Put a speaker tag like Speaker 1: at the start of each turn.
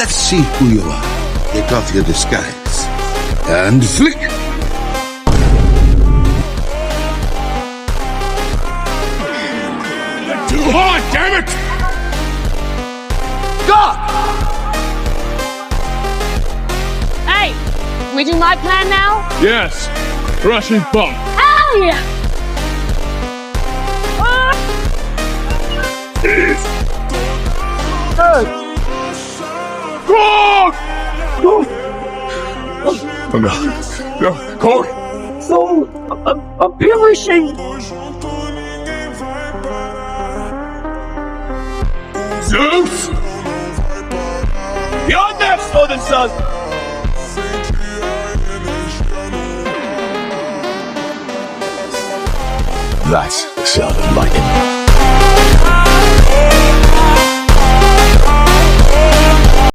Speaker 1: Let's see who you are. Take off your disguise. And flick!
Speaker 2: Too hard, damn it!
Speaker 1: God!
Speaker 3: Hey, we do my plan now?
Speaker 2: Yes, rushing bump.
Speaker 3: Hell yeah!
Speaker 2: Oh no, no, Corey!
Speaker 3: So, I'm perishing.
Speaker 2: Zeus!
Speaker 4: You're next, Odin son!
Speaker 1: That's the sound of lightning.